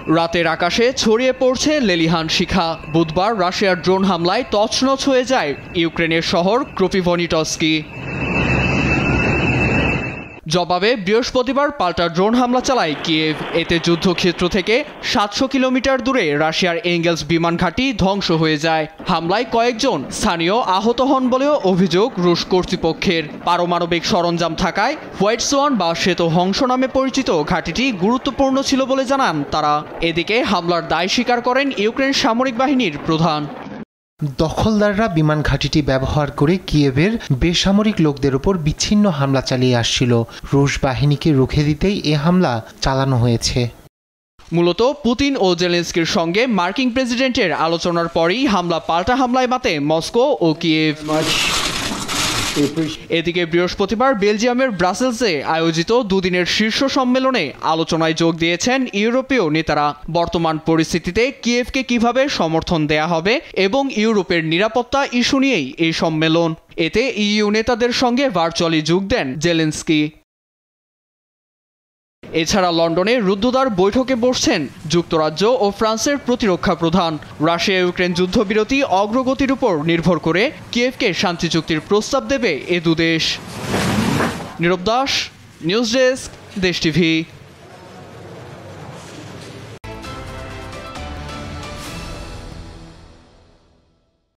রাতের আকাশে ছড়িয়ে পড়ছে লেলিহান শিখা। বুধবার রাশিয়ার ড্রোন হামলায় তছনছ হয়ে যায় ইউক্রেনের শহর ক্রপিভনিটস্কি। জবাবে বৃহস্পতিবার পাল্টা ড্রোন হামলা চালায় কিয়েভ। এতে যুদ্ধক্ষেত্র থেকে ৭০০ কিলোমিটার দূরে রাশিয়ার এঙ্গেলস বিমান ঘাঁটি ধ্বংস হয়ে যায়। হামলায় কয়েকজন স্থানীয় আহত হন বলেও অভিযোগ রুশ কর্তৃপক্ষের। পারমাণবিক সরঞ্জাম থাকায় হোয়াইট সোয়ান বা শ্বেত হংস নামে পরিচিত ঘাঁটিটি গুরুত্বপূর্ণ ছিল বলে জানান তারা। এদিকে হামলার দায় স্বীকার করেন ইউক্রেন সামরিক বাহিনীর প্রধান। দখলদাররা বিমান ঘাঁটিটি ব্যবহার করে কিয়েভের বেসামরিক লোকদের উপর বিচ্ছিন্ন হামলা চালিয়ে আসছিল। রুশ বাহিনীকে রুখে দিতেই এ হামলা চালানো হয়েছে। মূলত পুতিন ও জেলেনস্কির সঙ্গে মার্কিন প্রেসিডেন্টের আলোচনার পরই পাল্টা হামলায় মাতে মস্কো ও কিয়েভ। এদিকে বৃহস্পতিবার বেলজিয়ামের ব্রাসেলসে আয়োজিত দুদিনের শীর্ষ সম্মেলনে আলোচনায় যোগ দিয়েছেন ইউরোপীয় নেতারা। বর্তমান পরিস্থিতিতে কিয়েভকে কিভাবে সমর্থন দেয়া হবে এবং ইউরোপের নিরাপত্তা ইস্যু নিয়েই এই সম্মেলন। এতে ইইউ নেতাদের সঙ্গে ভার্চুয়ালি যোগ দেন জেলেনস্কি। এছাড়া লন্ডনে রুদ্ধদ্বার বৈঠকে বসছেন যুক্তরাজ্য ও ফ্রান্সের প্রতিরক্ষা প্রধান। রাশিয়া ইউক্রেন যুদ্ধবিরতি অগ্রগতির উপর নির্ভর করে কিয়েভকে শান্তি চুক্তির প্রস্তাব দেবে এ দুদেশ। নীরব দাস, নিউজ ডেস্ক, দেশ টিভি।